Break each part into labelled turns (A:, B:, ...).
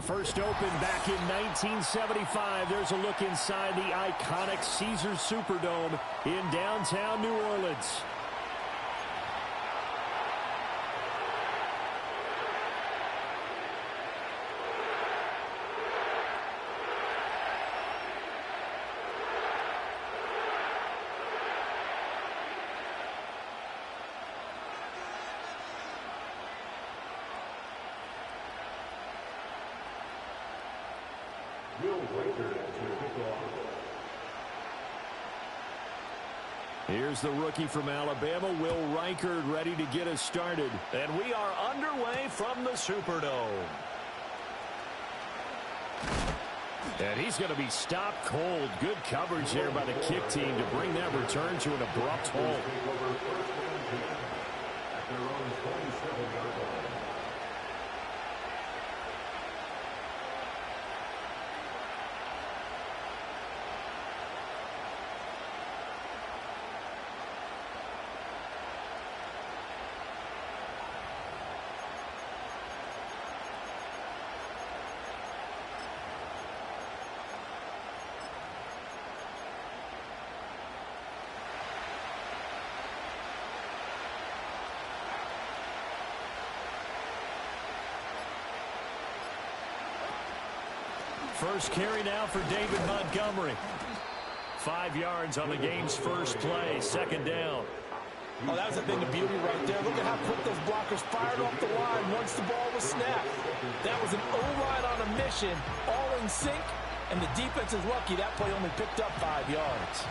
A: First opened back in 1975. There's a look inside the iconic Caesars Superdome in downtown New Orleans. Here's the rookie from Alabama, Will Reichard, ready to get us started.
B: And we are underway from the Superdome.
A: And he's going to be stopped cold. Good coverage there by the kick team to bring that return to an abrupt halt. First carry now for David Montgomery. 5 yards on the game's first play, second down.
C: Oh, that was a thing of beauty right there. Look at how quick those blockers fired off the line once the ball was snapped. That was an O-line on a mission, all in sync, and the defense is lucky that play only picked up 5 yards.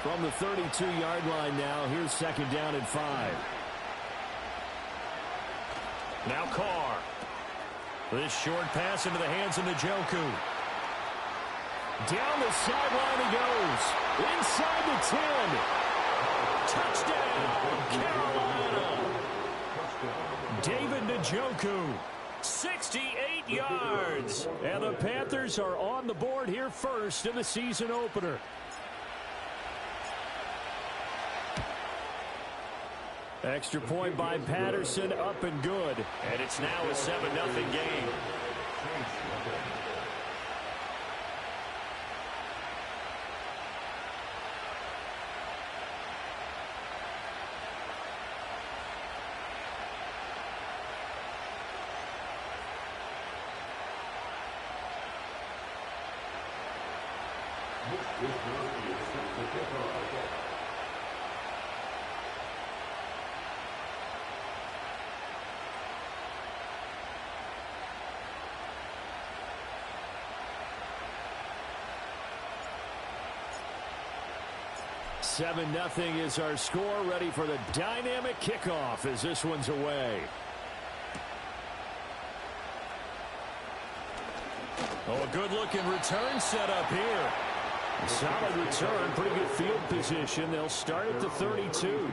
A: From the 32-yard line now, here's second down and 5. Now Carr. This short pass into the hands of Njoku. Down the sideline he goes. Inside the 10. Touchdown, Carolina. David Njoku, 68 yards. And the Panthers are on the board here first in the season opener. Extra point by Patterson, up and good.
B: And it's now a 7-0 game.
A: Seven 0 is our score, ready for the dynamic kickoff as this one's away. Oh, a good-looking return set up here. A solid return, pretty good field position. They'll start at the 32.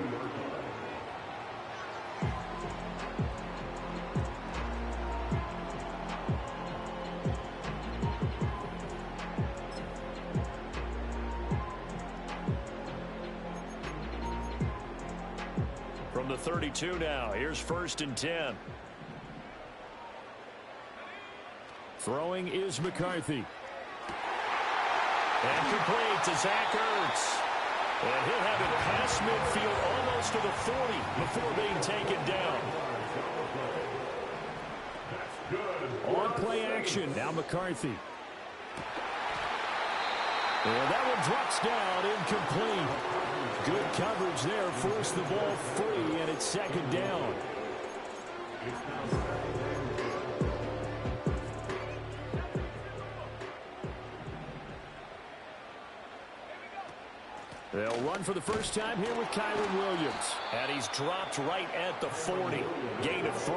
B: From the 32 now, here's first and 10.
A: Throwing is McCarthy.
B: And complete to Zach Ertz. And he'll have it past midfield almost to the 40 before being taken down.
A: On play action, now McCarthy. And that one drops down, incomplete. Good coverage there, forced the ball free, and it's second down. They'll run for the first time here with Kyren Williams.
B: And he's dropped right at the 40. Gain of 3.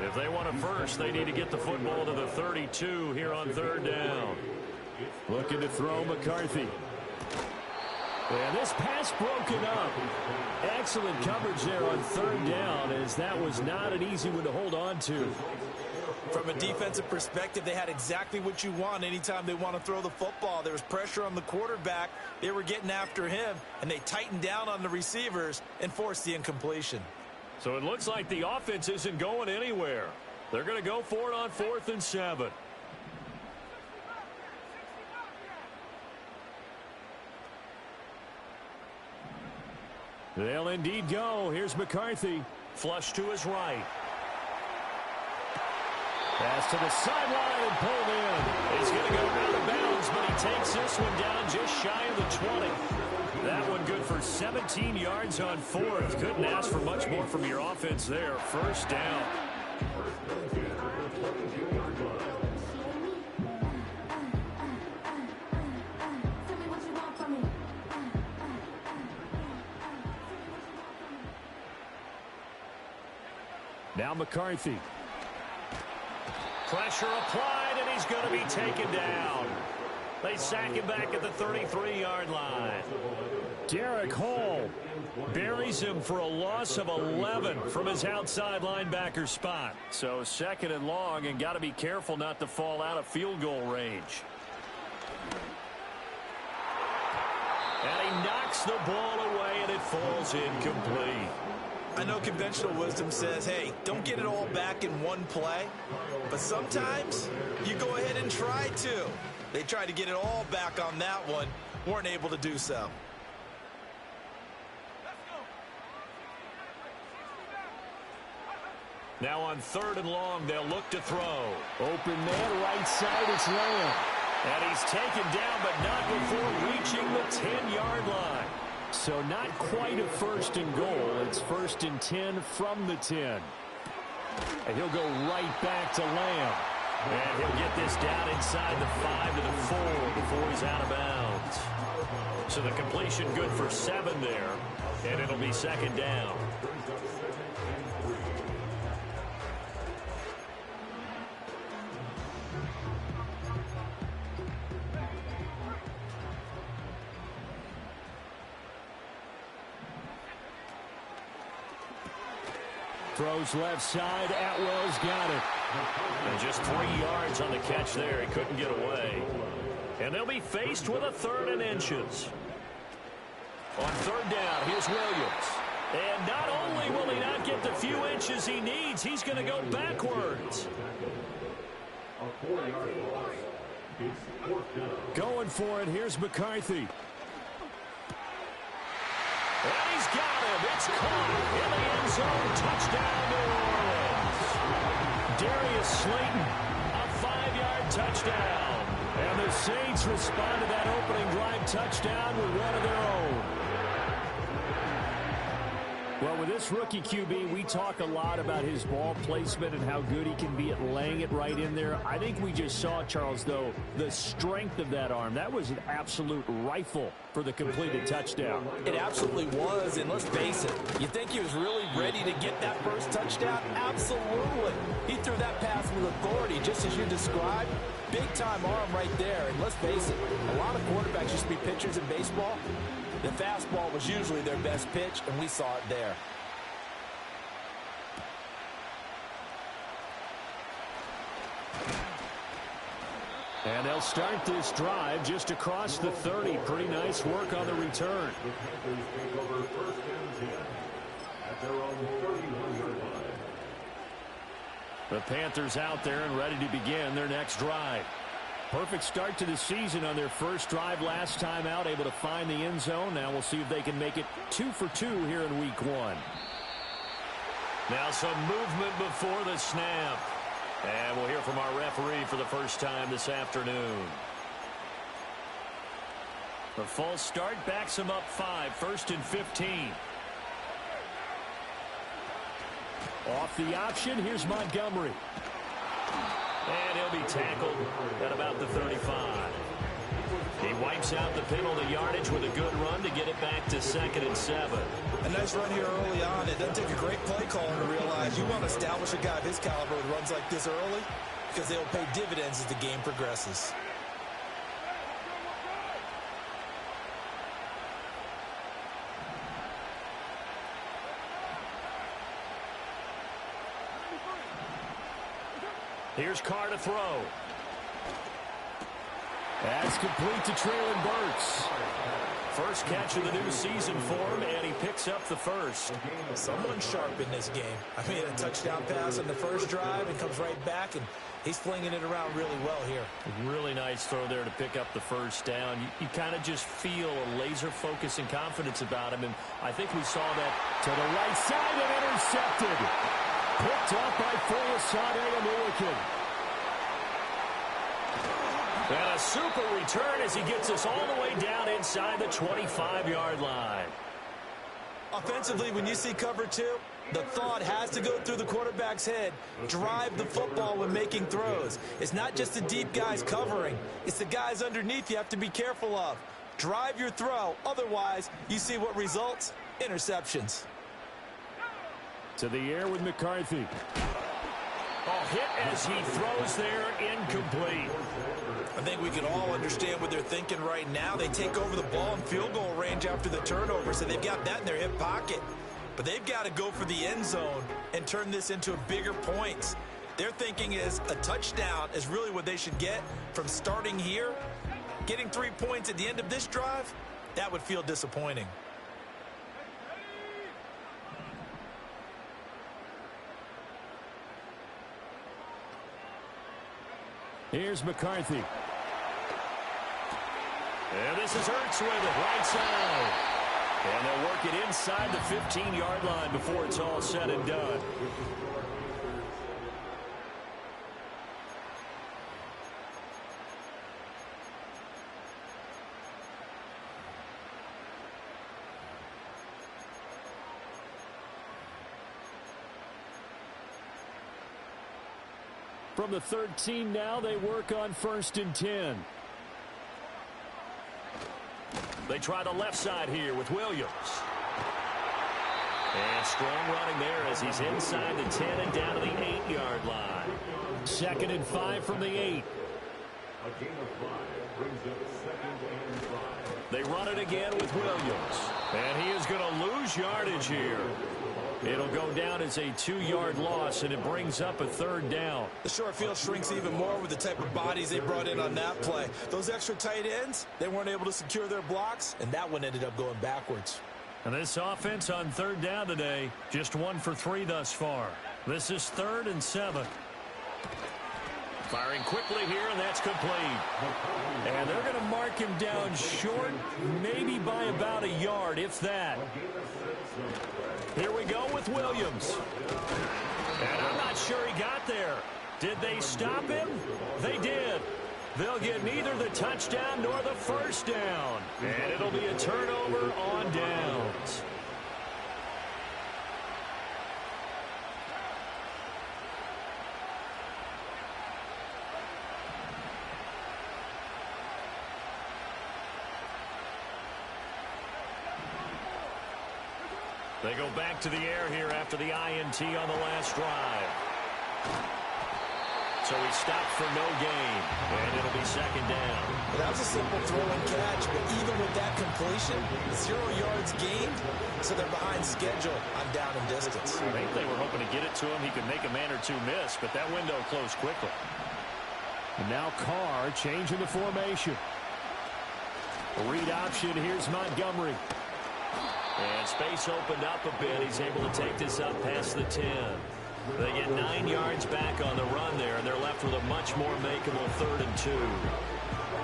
B: If they want a first, they need to get the football to the 32 here on third down.
A: Looking to throw McCarthy. And this pass broken up. Excellent coverage there on third down, as that was not an easy one to hold on to.
C: From a defensive perspective, they had exactly what you want anytime they want to throw the football. There was pressure on the quarterback. They were getting after him, and they tightened down on the receivers and forced the incompletion.
B: So it looks like the offense isn't going anywhere. They're going to go for it on 4th and 7.
A: They'll indeed go. Here's McCarthy.
B: Flush to his right.
A: Pass to the sideline and pulled in.
B: He's going to go out of bounds, but he takes this one down just shy of the 20. That one good for 17 yards on 4th. Couldn't ask for much more from your offense there. First down.
A: Now McCarthy.
B: Pressure applied, and he's going to be taken down. They sack him back at the 33-yard line.
A: Derek Hall buries him for a loss of 11 from his outside linebacker spot.
B: So 2nd and long, and got to be careful not to fall out of field goal range. And he knocks the ball away, and it falls incomplete.
C: I know conventional wisdom says, hey, don't get it all back in one play. But sometimes you go ahead and try to. They tried to get it all back on that one. Weren't able to do so.
B: Now on 3rd and long, they'll look to throw.
A: Open man, right side, it's Lamb.
B: And he's taken down, but not before reaching the 10-yard line.
A: So not quite a 1st and goal. It's 1st and 10 from the 10. And he'll go right back to Lamb.
B: And he'll get this down inside the 5 to the 4 before he's out of bounds. So the completion good for 7 there. And it'll be 2nd down.
A: Throws left side. Atwell's got it.
B: And just 3 yards on the catch there. He couldn't get away. And they'll be faced with a 3rd and inches. On 3rd down, here's Williams. And not only will he not get the few inches he needs, he's going to go backwards.
A: Going for it. Here's McCarthy.
B: And he's got him. It's caught in the end zone. Touchdown, New Orleans.
A: Darius Slayton,
B: A 5-yard touchdown.
A: and the Saints respond to that opening drive touchdown with one of their own. Well, with this rookie QB, we talk a lot about his ball placement and how good he can be at laying it right in there. I think we just saw, Charles, though, the strength of that arm. That was an absolute rifle for the completed touchdown.
C: It absolutely was, and let's face it, you think he was really ready to get that first touchdown? Absolutely. He threw that pass with authority, just as you described. Big-time arm right there, and let's face it, a lot of quarterbacks used to be pitchers in baseball. The fastball was usually their best pitch, and we saw it there.
A: And they'll start this drive just across the 30. Pretty nice work on the return. The Panthers out there and ready to begin their next drive. Perfect start to the season on their first drive last time out, able to find the end zone. Now we'll see if they can make it 2 for 2 here in week 1.
B: Now some movement before the snap. And we'll hear from our referee for the first time this afternoon. The false start backs him up 5, 1st and 15.
A: Off the option, here's Montgomery.
B: And he'll be tackled at about the 35. He wipes out the penalty yardage with a good run to get it back to 2nd and 7.
C: A nice run here early on. It doesn't take a great play caller to realize you want to establish a guy of his caliber with runs like this early because they'll pay dividends as the game progresses.
B: Here's Carr to throw.
A: That's complete to Treylon Burks.
B: First catch of the new season for him, and he picks up the first.
C: Someone sharp in this game. I mean, a touchdown pass on the first drive and comes right back, and he's flinging it around really well here.
B: Really nice throw there to pick up the first down. You kind of just feel a laser focus and confidence about him, and I think we saw that
A: to the right side and intercepted. Picked up by Foyesade Oluokun.
B: And a super return as he gets us all the way down inside the 25-yard line.
C: Offensively, when you see cover two, the thought has to go through the quarterback's head. Drive the football when making throws. It's not just the deep guys covering. It's the guys underneath you have to be careful of. Drive your throw. Otherwise, you see what results? Interceptions.
A: To the air with McCarthy.
B: A hit as he throws there, incomplete.
C: I think we can all understand what they're thinking right now. They take over the ball in field goal range after the turnover, so they've got that in their hip pocket. But they've got to go for the end zone and turn this into bigger points. Their thinking is a touchdown is really what they should get from starting here. Getting 3 points at the end of this drive, that would feel disappointing.
A: Here's McCarthy.
B: And this is Hurts with it, right side. And they'll work it inside the 15-yard line before it's all said and done.
A: From the 13 now, they work on 1st and 10.
B: They try the left side here with Williams. And strong running there as he's inside the 10 and down to the 8-yard line.
A: 2nd and 5 from the 8.
B: They run it again with Williams. And he is going to lose yardage here. It'll go down as a 2-yard loss, and it brings up a 3rd down.
C: The short field shrinks even more with the type of bodies they brought in on that play. Those extra tight ends, they weren't able to secure their blocks, and that one ended up going backwards.
B: And this offense on 3rd down today, just 1 for 3 thus far. This is 3rd and 7. Firing quickly here, and that's complete.
A: And they're going to mark him down short, maybe by about a yard, if that.
B: Here we go with Williams. And I'm not sure he got there. Did they stop him? They did. They'll get neither the touchdown nor the first down. And it'll be a turnover on downs. They go back to the air here after the INT on the last drive. So he stopped for no gain, and it'll be 2nd down.
C: Well, that was a simple throw and catch, but even with that completion, 0 yards gained, so they're behind schedule on down and distance.
B: I think they were hoping to get it to him. He could make a man or two miss, but that window closed quickly.
A: And now Carr changing the formation. Read option, here's Montgomery.
B: And space opened up a bit. He's able to take this up past the 10. They get 9 yards back on the run there, and they're left with a much more makeable 3rd and 2.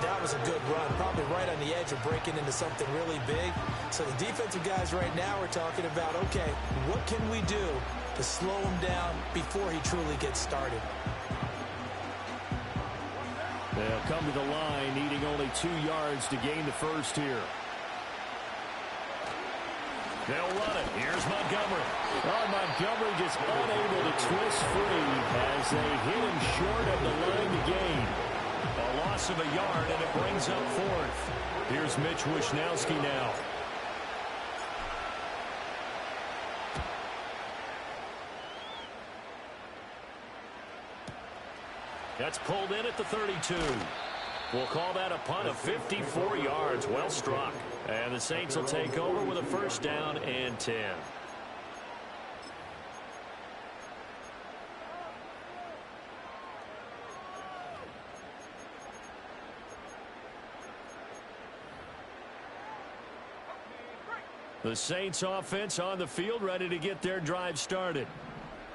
C: That was a good run, probably right on the edge of breaking into something really big. So the defensive guys right now are talking about, okay, what can we do to slow him down before he truly gets started?
A: They'll come to the line, needing only 2 yards to gain the first here.
B: They'll run it. Here's Montgomery.
A: Oh, Montgomery just unable to twist free as they hit him short of the line to gain.
B: A loss of a yard, and it brings up 4th.
A: Here's Mitch Wishnowski now.
B: That's pulled in at the 32. We'll call that a punt of 54 yards. Well struck. And the Saints will take over with a 1st down and 10.
A: The Saints offense on the field, ready to get their drive started.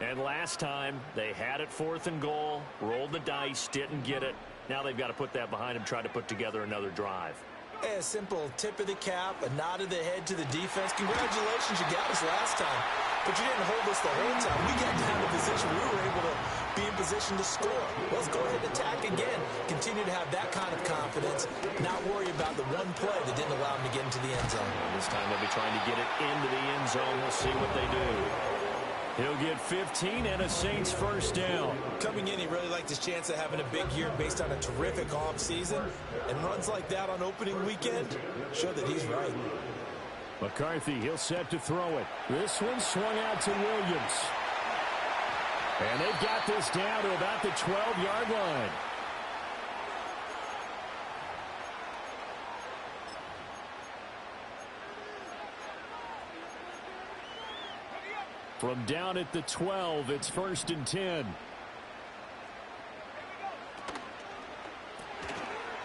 B: And last time, they had it 4th and goal, rolled the dice, didn't get it. Now they've got to put that behind them, try to put together another drive.
C: A simple tip of the cap, a nod of the head to the defense. Congratulations, you got us last time. But you didn't hold us the whole time. We got down to position. We were able to be in position to score. Let's go ahead and attack again. Continue to have that kind of confidence. Not worry about the one play that didn't allow them to get into the end zone.
B: And this time they'll be trying to get it into the end zone. We'll see what they do.
A: He'll get 15 and a Saints first down.
C: Coming in, he really liked his chance of having a big year based on a terrific offseason. And runs like that on opening weekend show that he's right.
A: McCarthy, he'll set to throw it. This one swung out to Williams. And they've got this down to about the 12-yard line. From down at the 12, it's 1st and 10.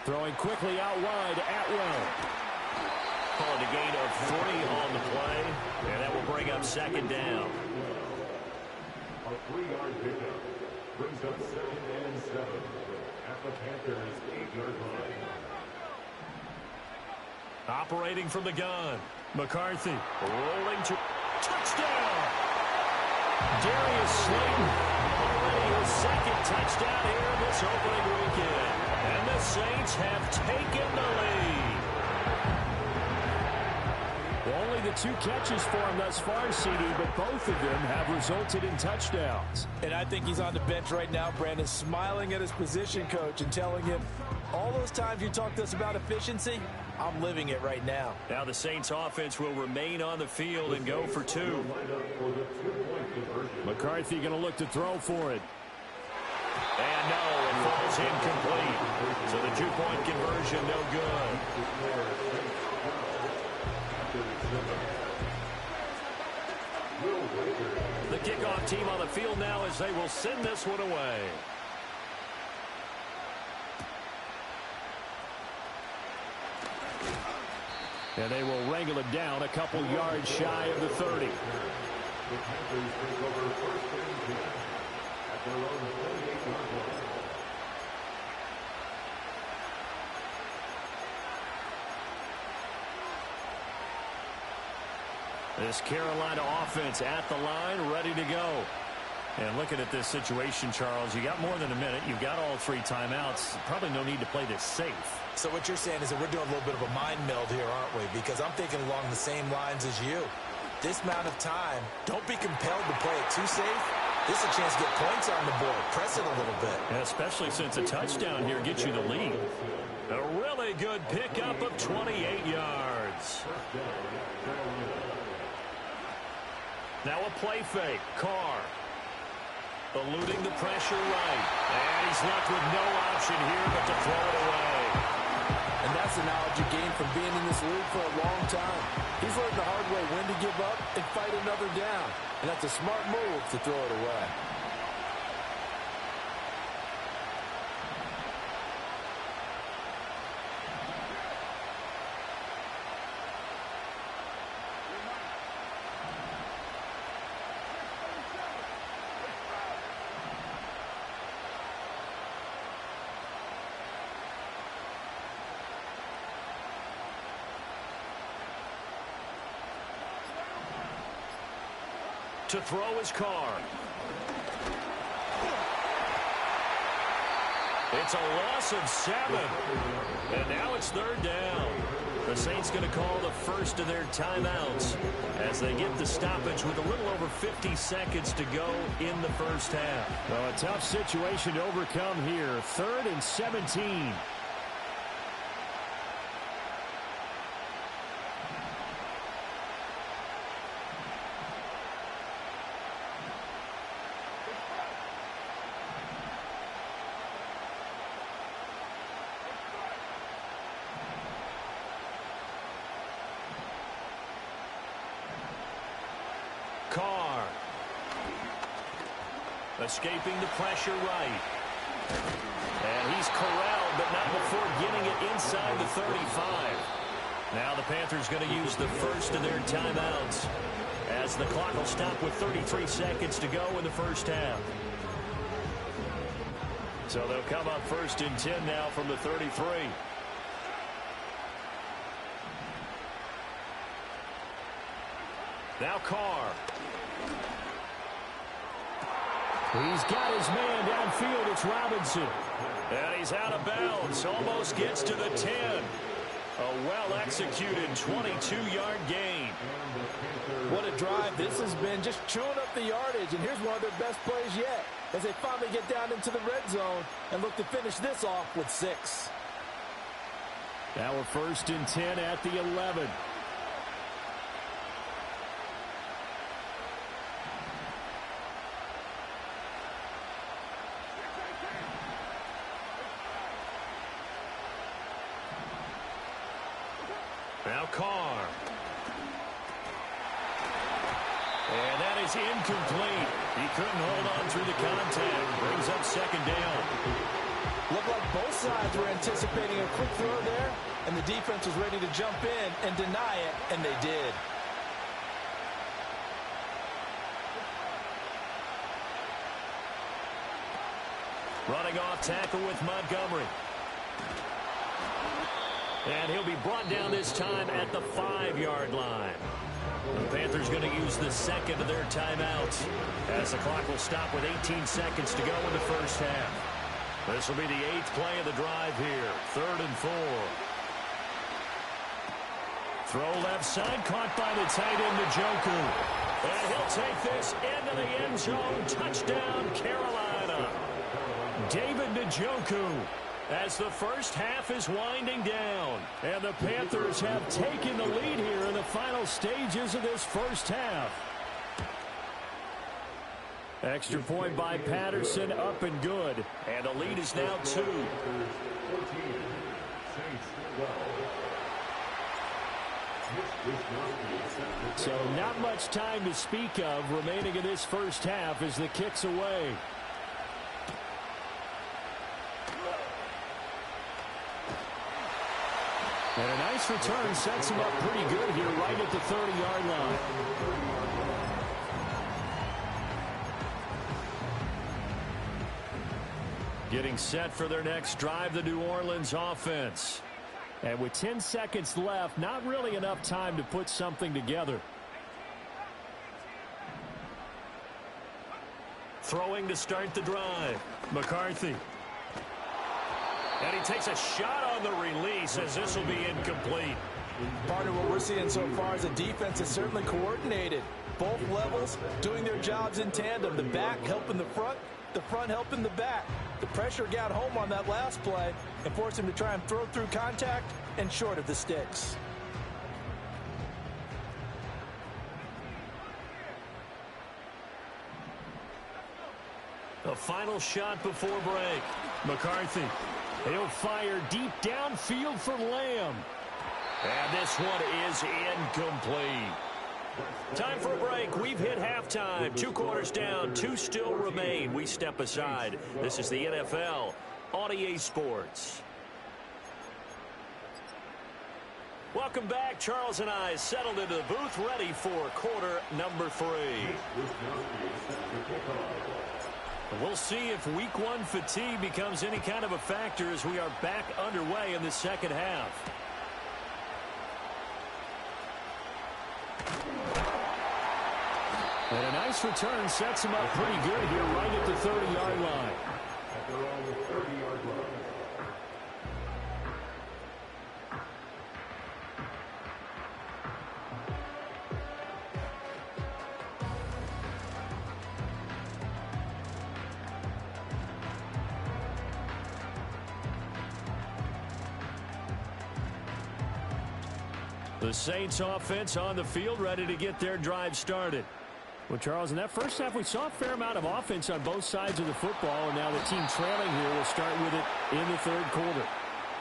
A: Throwing quickly out wide, Atwell.
B: Calling a gain of 3 on the play, and that will bring up 2nd down.
D: A 3-yard pickup brings up 2nd and 7 at the Panthers' 8-yard line.
A: Operating from the gun, McCarthy rolling to touchdown. Darius Slayton already his 2nd touchdown here this opening weekend. And the Saints have taken the lead. Only the 2 catches for him thus far, CD, but both of them have resulted in touchdowns.
C: And I think he's on the bench right now, Brandon, smiling at his position coach and telling him, all those times you talked to us about efficiency, I'm living it right now.
A: Now the Saints offense will remain on the field and go for 2. McCarthy going to look to throw for it.
B: And no, it falls incomplete. So the 2-point conversion, no good. The kickoff team on the field now as they will send this one away.
A: And they will wrangle it down a couple yards shy of the 30.
D: The Panthers take over 1st and 10 at their own 28-yard line.
A: This Carolina offense at the line, ready to go. And looking at this situation, Charles, you got more than a minute. You've got all 3 timeouts. Probably no need to play this safe.
C: So what you're saying is that we're doing a little bit of a mind meld here, aren't we? Because I'm thinking along the same lines as you. This amount of time, don't be compelled to play it too safe. This is a chance to get points on the board. Press it a little bit.
A: And especially since a touchdown here gets you the lead. A really good pickup of 28 yards. Now a play fake. Carr eluding the pressure right. And he's left with no option here but to throw it away.
C: And that's the knowledge you gain from being in this league for a long time. He's learned the hard way when to give up and fight another down. And that's a smart move to throw it away.
A: To throw his Carr. It's a loss of 7. And now it's 3rd down. The Saints going to call the first of their timeouts as they get the stoppage with a little over 50 seconds to go in the first half. Well, a tough situation to overcome here. 3rd and 17. Carr. Escaping the pressure right. And he's corralled, but not before getting it inside the 35.
B: Now the Panthers going to use the first of their timeouts as the clock will stop with 33 seconds to go in the first half. So they'll come up first and 10 now from the 33. Now Carr.
A: He's got his man downfield. It's Robinson.
B: And he's out of bounds. Almost gets to the 10. A well-executed 22-yard gain.
C: What a drive this has been, just chewing up the yardage. And here's one of their best plays yet as they finally get down into the red zone and look to finish this off with 6.
A: Now we're first and 10 at the 11.
B: Now Carr. And that is incomplete. He couldn't hold on through the contact. Brings up second down.
C: Looked like both sides were anticipating a quick throw there, and the defense was ready to jump in and deny it, and they did.
B: Running off tackle with Montgomery. And he'll be brought down this time at the 5-yard line. The Panthers going to use the second of their timeouts as the clock will stop with 18 seconds to go in the first half. This will be the 8th play of the drive here. 3rd and 4. Throw left side, caught by the tight end, Njoku. And he'll take this into the end zone. Touchdown, Carolina. David Njoku. As the first half is winding down. And the Panthers have taken the lead here in the final stages of this first half. Extra point by Patterson, up and good. And the lead is now 2.
A: So not much time to speak of remaining in this first half as the kick's away. And a nice return sets him up pretty good here right at the 30-yard line.
B: Getting set for their next drive, the New Orleans offense.
A: And with 10 seconds left, not really enough time to put something together.
B: Throwing to start the drive. McCarthy. And he takes a shot on the release as this will be incomplete.
C: Part of what we're seeing so far is the defense is certainly coordinated. Both levels doing their jobs in tandem. The back helping the front helping the back. The pressure got home on that last play and forced him to try and throw through contact and short of the sticks.
B: A final shot before break.
A: McCarthy. He'll fire deep downfield for Lamb.
B: And this one is incomplete. Time for a break. We've hit halftime. 2 quarters down. 2 still remain. We step aside. This is the NFL on EA Sports. Welcome back. Charles and I settled into the booth, ready for quarter number 3. We'll see if week 1 fatigue becomes any kind of a factor as we are back underway in the second half.
A: And a nice return sets him up pretty good here right at the 30-yard line.
D: At their own 30-yard line.
B: The Saints offense on the field, ready to get their drive started.
A: Well, Charles, in that first half, we saw a fair amount of offense on both sides of the football, and now the team trailing here will start with it in the 3rd quarter.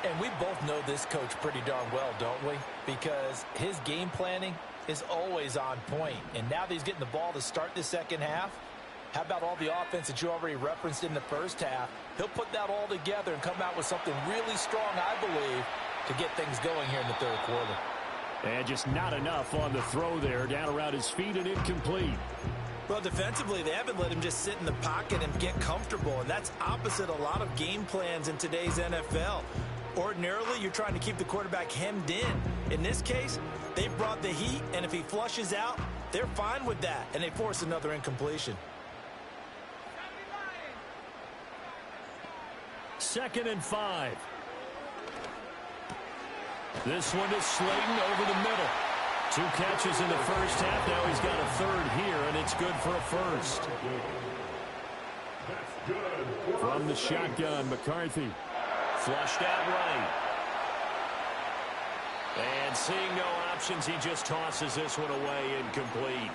C: And we both know this coach pretty darn well, don't we? Because his game planning is always on point. And now that he's getting the ball to start the second half, how about all the offense that you already referenced in the first half? He'll put that all together and come out with something really strong, I believe, to get things going here in the 3rd quarter.
A: And just not enough on the throw there. Down around his feet and incomplete.
C: Well, defensively, they haven't let him just sit in the pocket and get comfortable, and that's opposite a lot of game plans in today's NFL. Ordinarily, you're trying to keep the quarterback hemmed in. In this case, they brought the heat, and if he flushes out, they're fine with that, and they force another incompletion.
A: 2nd and 5. This one to Slayton over the middle. 2 catches in the first half. Now he's got a third here, and it's good for a first. From the shotgun, McCarthy.
B: Flushed out right. And seeing no options, he just tosses this one away incomplete.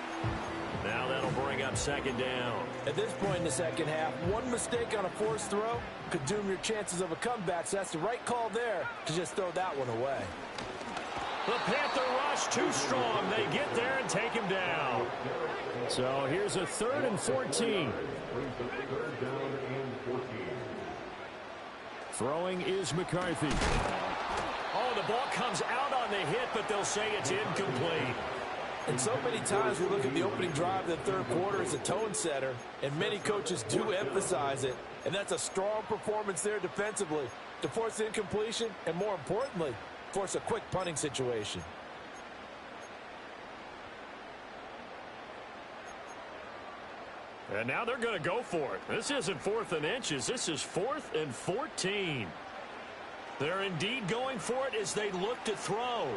B: Now that'll bring up 2nd down.
C: At this point in the second half, one mistake on a forced throw could doom your chances of a comeback, so that's the right call there to just throw that one away.
B: The Panther rush too strong. They get there and take him down.
A: So here's a 3rd and 14. Throwing is McCarthy.
B: Oh, the ball comes out on the hit, but they'll say it's incomplete.
C: And so many times we look at the opening drive of the third quarter as a tone setter, and many coaches do emphasize it. And that's a strong performance there defensively to force the incompletion and, more importantly, force a quick punting situation.
B: And now they're going to go for it. This isn't 4th and inches. This is 4th and 14. They're indeed going for it as they look to throw.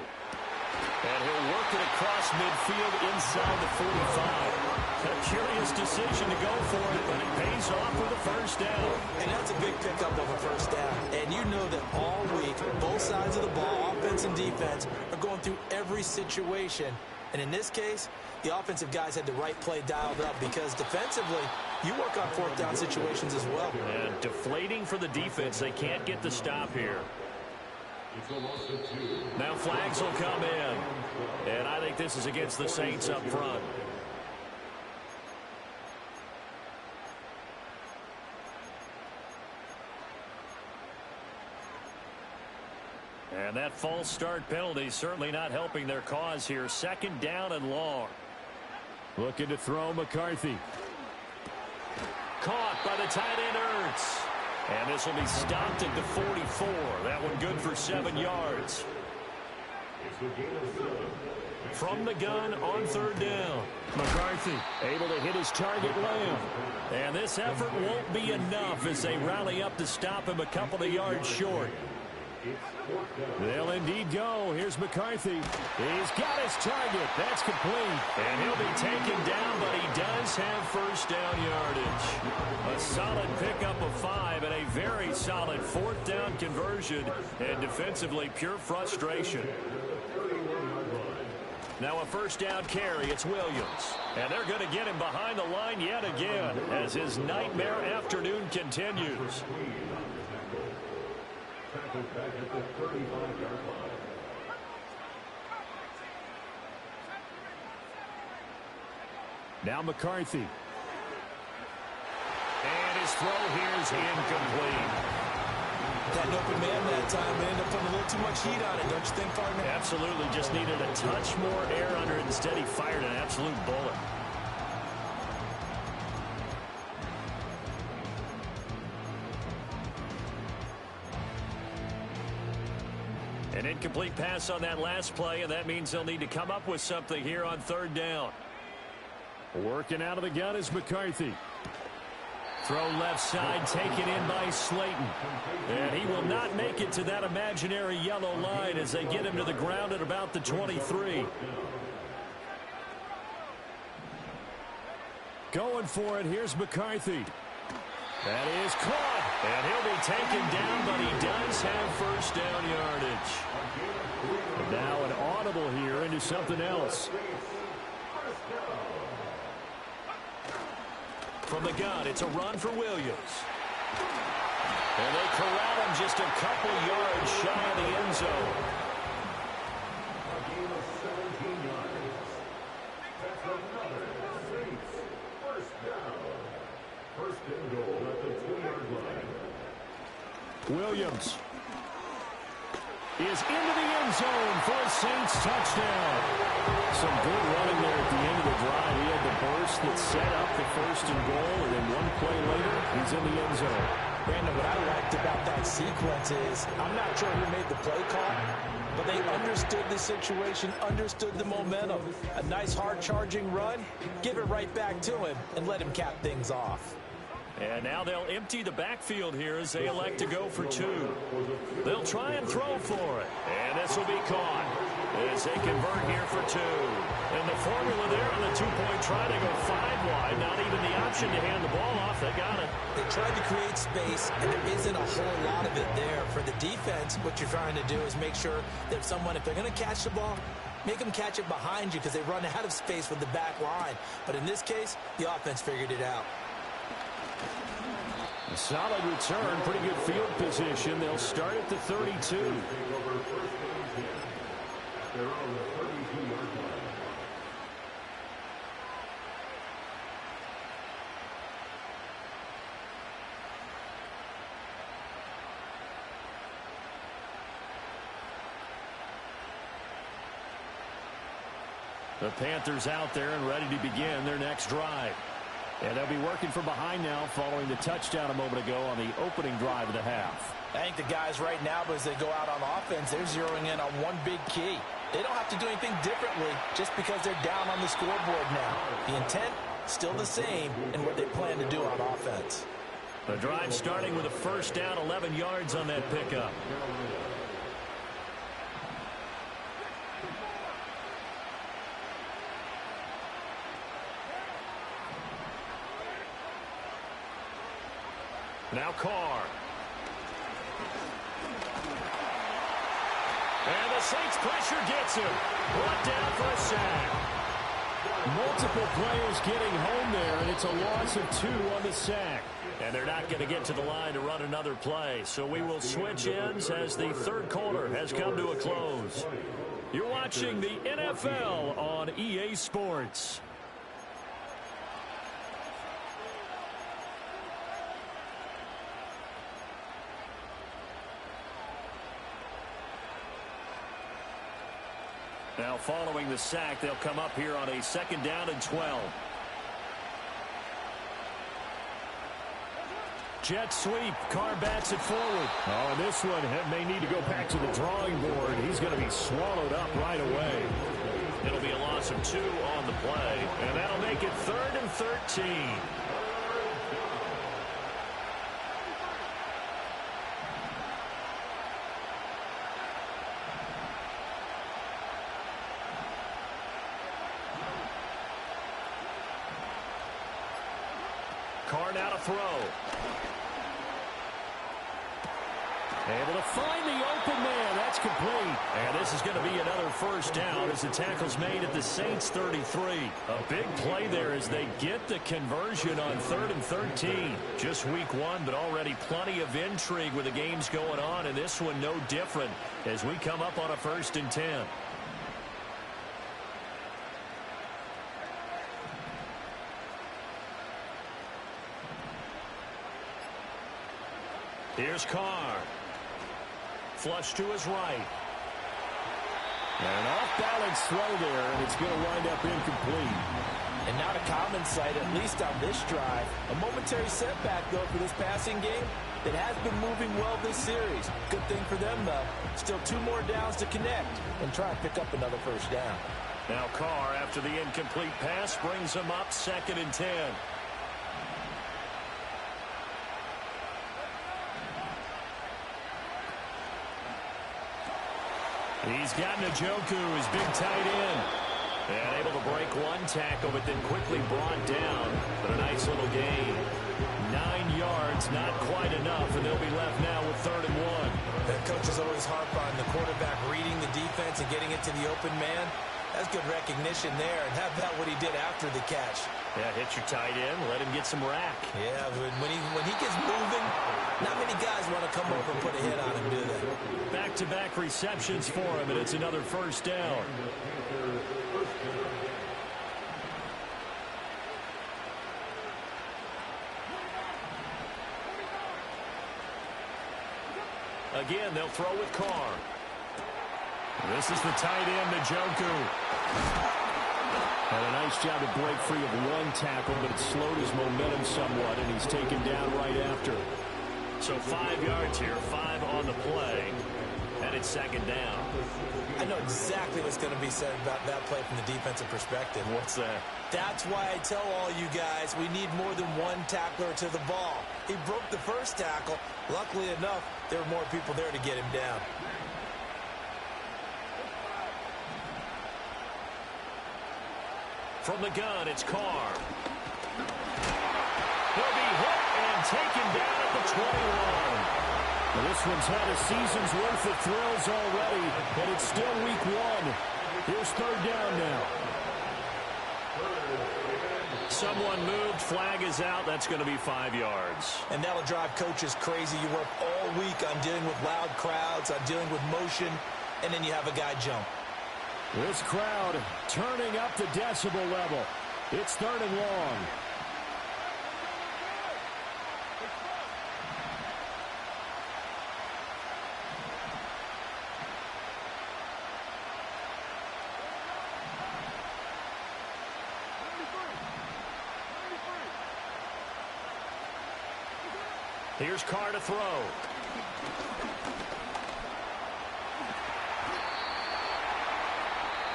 B: And he'll work it across midfield inside the 45. A curious decision to go for it, but it pays off with a first down.
C: And that's a big pickup of a first down. And you know that all week, both sides of the ball, offense and defense, are going through every situation. And in this case, the offensive guys had the right play dialed up because defensively, you work on 4th down situations as well.
B: And deflating for the defense. They can't get the stop here. Now flags will come in. And I think this is against the Saints up front. And that false start penalty certainly not helping their cause here. 2nd down and long.
A: Looking to throw McCarthy.
B: Caught by the tight end Ertz. And this will be stopped at the 44. That one good for 7 yards. From the gun on 3rd down.
A: McCarthy able to hit his target Lamb.
B: And this effort won't be enough as they rally up to stop him a couple of yards short.
A: They'll indeed go. Here's McCarthy. He's got his target. That's complete.
B: And he'll be taken down, but he does have first down yardage. A solid pickup of 5 and a very solid 4th down conversion. And defensively, pure frustration. Now a first down carry. It's Williams. And they're going to get him behind the line yet again as his nightmare afternoon continues.
D: Back at the 35-yard line.
A: Now McCarthy.
B: And his throw here is incomplete.
C: Had an open man that time, but ended up putting a little too much heat on it, don't you think, partner?
B: Absolutely. Just needed a touch more air under it. Instead, he fired an absolute bullet. An incomplete pass on that last play, and that means they'll need to come up with something here on 3rd down.
A: Working out of the gun is McCarthy.
B: Throw left side, taken in by Slayton. And he will not make it to that imaginary yellow line as they get him to the ground at about the 23.
A: Going for it. Here's McCarthy.
B: That is caught. And he'll be taken down, but he does have first down yardage.
A: And now an audible here into something else.
B: From the gun, it's a run for Williams. And they corral him just a couple yards shy of the end zone.
D: A gain of 17 yards. That's another Saints first down. First and goal at the 2-yard line.
A: Williams. is into the end zone for a Saints touchdown. Some good running there at the end of the drive. He had the burst that set up the first and goal, and then one play later, he's in the end zone.
C: Brandon, what I liked about that sequence is, I'm not sure who made the play call, but they understood the situation, understood the momentum. A nice hard-charging run, give it right back to him, and let him cap things off.
B: And now they'll empty the backfield here as they elect to go for two. They'll try and throw for it. And this will be caught as they convert here for two. And the formula there on the two-point try to go 5 wide. Not even the option to hand the ball off. They got it.
C: They tried to create space, and there isn't a whole lot of it there. For the defense, what you're trying to do is make sure that someone, if they're going to catch the ball, make them catch it behind you because they run out of space with the back line. But in this case, the offense figured it out.
A: A solid return, pretty good field position. They'll start at the 32.
D: They're on the 32-yard line.
A: The Panthers out there and ready to begin their next drive. And they'll be working from behind now following the touchdown a moment ago on the opening drive of the half.
C: I think the guys right now, as they go out on offense, they're zeroing in on one big key. They don't have to do anything differently just because they're down on the scoreboard now. The intent, still the same, and what they plan to do on offense.
B: The drive starting with a first down, 11 yards on that pickup. Now Carr. And the Saints pressure gets him. Brought down for a sack.
A: Multiple players getting home there, and it's a loss of 2 on the sack.
B: And they're not going to get to the line to run another play. So we will switch ends as the third quarter has come to a close. You're watching the NFL on EA Sports. Now following the sack, they'll come up here on a second down and 12.
A: Jet sweep. Carr bats it forward. Oh, and this one may need to go back to the drawing board. He's going to be swallowed up right away.
B: It'll be a loss of 2 on the play, and that'll make it 3rd and 13. Carr now to throw.
A: Able to find the open man. That's complete.
B: And this is going to be another first down as the tackle's made at the Saints 33. A big play there as they get the conversion on 3rd and 13. Just week 1, but already plenty of intrigue with the games going on, and this one no different as we come up on a 1st and 10. Here's Carr. Flush to his right.
A: An off-balance throw there, and it's going to wind up incomplete.
C: And not a common sight, at least on this drive. A momentary setback, though, for this passing game that has been moving well this series. Good thing for them, though. Still 2 more downs to connect and try and pick up another first down.
B: Now Carr, after the incomplete pass, brings him up 2nd and 10. He's got Njoku, his big tight end. And able to break one tackle, but then quickly brought down. But a nice little gain. 9 yards, not quite enough, and they'll be left now with 3rd and 1.
C: That coach is always harp on the quarterback reading the defense and getting it to the open man. That's good recognition there. And how about what he did after the catch?
B: Yeah, hit your tight end, let him get some rack.
C: Yeah, when he gets moving, not many guys want to come over and put a hit on him, do they?
B: Back-to-back receptions for him, and it's another first down. Again, they'll throw with Carr.
A: This is the tight end, Njoku. Had a nice job to break free of one tackle, but it slowed his momentum somewhat, and he's taken down right after.
B: So 5 yards here, 5 on the play, and it's second down.
C: I know exactly what's going to be said about that play from the defensive perspective.
B: What's that?
C: That's why I tell all you guys we need more than one tackler to the ball. He broke the first tackle. Luckily enough, there were more people there to get him down.
B: From the gun, it's Carr. He'll be hit and taken down at the 21.
A: Well, this one's had a season's worth of thrills already, but it's still week 1. Here's third down now.
B: Someone moved, flag is out. That's going to be 5 yards.
C: And that'll drive coaches crazy. You work all week on dealing with loud crowds, on dealing with motion, and then you have a guy jump.
A: This crowd turning up the decibel level. It's third and long.
B: Here's Carr to throw.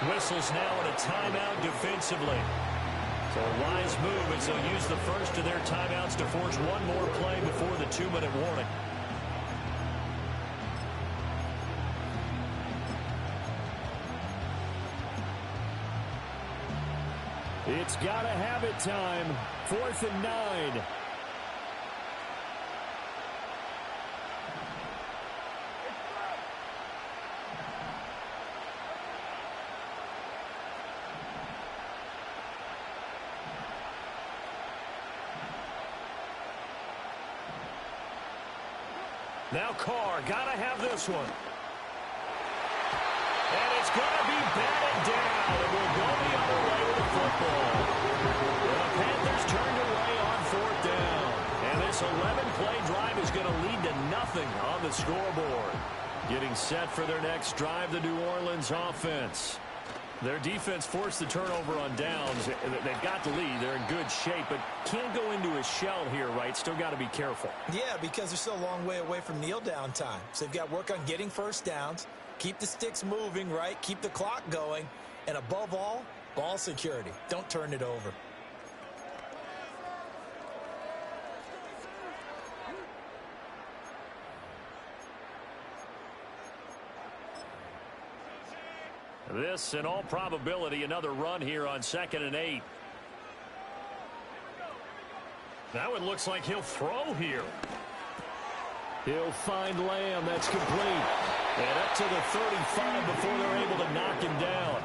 B: Whistles now in a timeout defensively. So a wise move as they'll use the first of their timeouts to force one more play before the 2-minute warning.
A: It's got to have it time. 4th and 9.
B: Now Carr, gotta have this one. And it's gonna be batted down, and we'll go the other way with the football. The Panthers turned away on 4th down. And this 11-play drive is gonna lead to nothing on the scoreboard. Getting set for their next drive, the New Orleans offense. Their defense forced the turnover on downs. They've got the lead. They're in good shape, but can't go into a shell here, right? Still got to be careful.
C: Yeah, because they're still a long way away from kneel down time. So they've got to work on getting first downs, keep the sticks moving, right? Keep the clock going. And above all, ball security. Don't turn it over.
B: This, in all probability, another run here on 2nd and 8. Now it looks like he'll throw here.
A: He'll find Lamb. That's complete.
B: And up to the 35 before they're able to knock him down.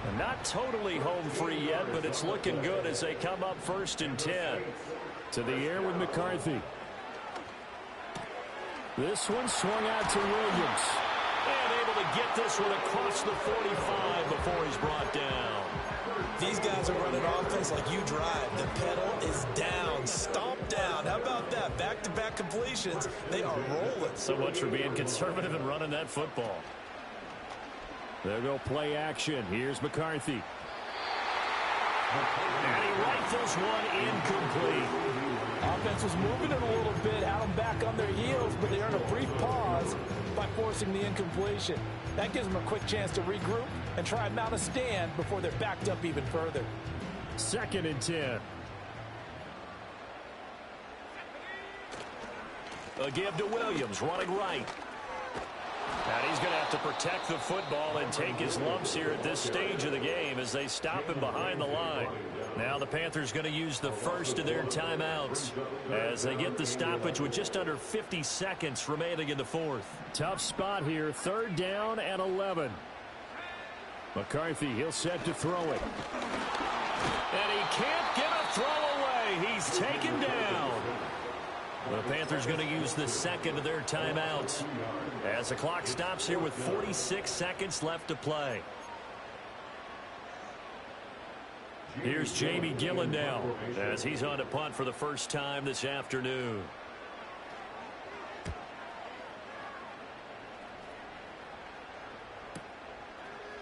B: And not totally home free yet, but it's looking good as they come up 1st and 10.
A: To the air with McCarthy. This one swung out to Williams.
B: And able to get this one across the 45 before he's brought down.
C: These guys are running offense like you drive. The pedal is down, stomped down. How about that? Back-to-back completions. They are rolling.
B: So much for being conservative and running that football.
A: They'll go play action. Here's McCarthy.
B: And he rifles one incomplete.
C: Offense was moving it a little bit, had them back on their heels, but they earned a brief pause by forcing the incompletion. That gives them a quick chance to regroup and try and mount a stand before they're backed up even further.
A: 2nd and 10.
B: A give to Williams, running right. And he's going to have to protect the football and take his lumps here at this stage of the game as they stop him behind the line. Now the Panthers going to use the first of their timeouts as they get the stoppage with just under 50 seconds remaining in the 4th.
A: Tough spot here. 3rd down and 11. McCarthy, he'll set to throw it.
B: And he can't get a throw away. He's taken down. The Panthers going to use the second of their timeouts as the clock stops here with 46 seconds left to play. Here's Jamie Gillen now as he's on to punt for the first time this afternoon.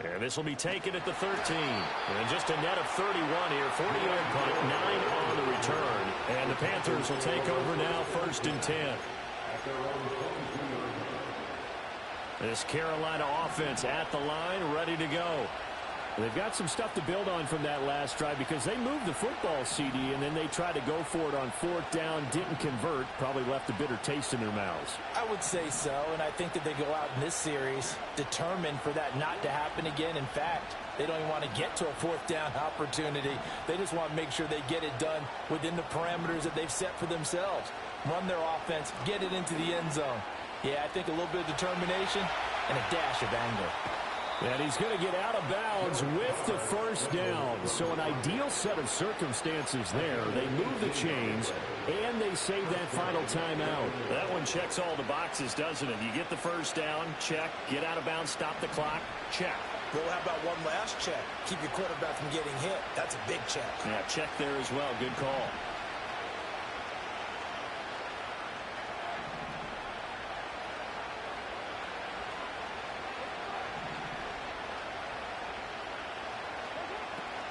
B: And this will be taken at the 13. And just a net of 31 here. 40-yard punt, 9 on the return. And the Panthers will take over now, 1st and 10. This Carolina offense at the line, ready to go.
A: They've got some stuff to build on from that last drive because they moved the football, CD, and then they tried to go for it on 4th down, didn't convert, probably left a bitter taste in their mouths.
C: I would say so, and I think that they go out in this series determined for that not to happen again. In fact, they don't even want to get to a 4th down opportunity. They just want to make sure they get it done within the parameters that they've set for themselves. Run their offense, get it into the end zone. Yeah, I think a little bit of determination and a dash of anger.
A: And he's going to get out of bounds with the 1st down. So an ideal set of circumstances there. They move the chains, and they save that final timeout.
B: That one checks all the boxes, doesn't it? You get the 1st down, check. Get out of bounds, stop the clock, check.
E: Well, how about one last check? Keep your quarterback from getting hit. That's a big check.
B: Yeah, check there as well. Good call.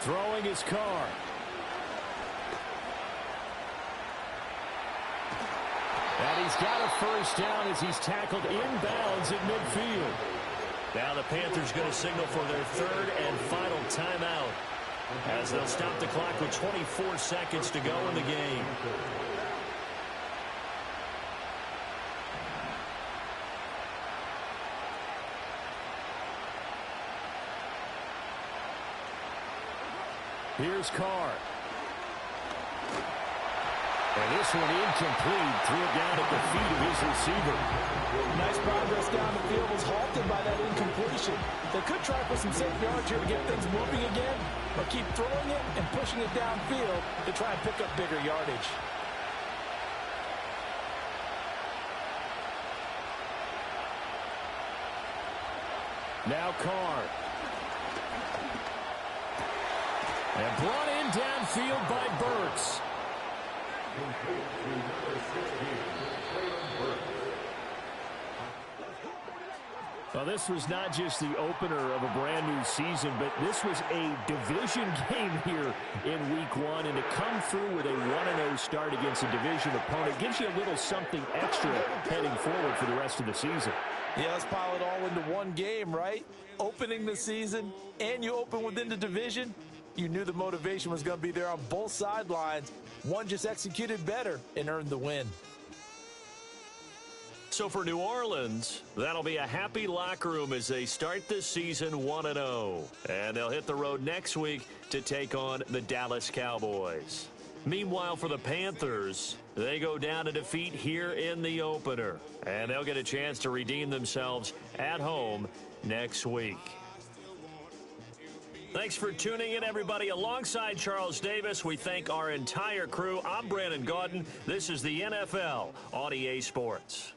A: Throwing his car. And he's got a 1st down as he's tackled inbounds at midfield.
B: Now the Panthers going to signal for their 3rd and final timeout as they'll stop the clock with 24 seconds to go in the game.
A: Here's Carr. And this one incomplete. Threw it down at the feet of his receiver.
C: Nice progress down the field was halted by that incompletion. They could try for some safe yards here to get things moving again, or keep throwing it and pushing it downfield to try and pick up bigger yardage.
A: Now Carr. And brought in downfield by Burks. Well, this was not just the opener of a brand new season, but this was a division game here in week 1. And to come through with a 1-0 start against a division opponent gives you a little something extra heading forward for the rest of the season.
C: Yeah, let's pile it all into one game, right? Opening the season, and you open within the division. You knew the motivation was going to be there on both sidelines. One just executed better and earned the win.
B: So for New Orleans, that'll be a happy locker room as they start this season 1-0. And they'll hit the road next week to take on the Dallas Cowboys. Meanwhile, for the Panthers, they go down to defeat here in the opener. And they'll get a chance to redeem themselves at home next week. Thanks for tuning in, everybody. Alongside Charles Davis, we thank our entire crew. I'm Brandon Gaudin. This is the NFL on EA Sports.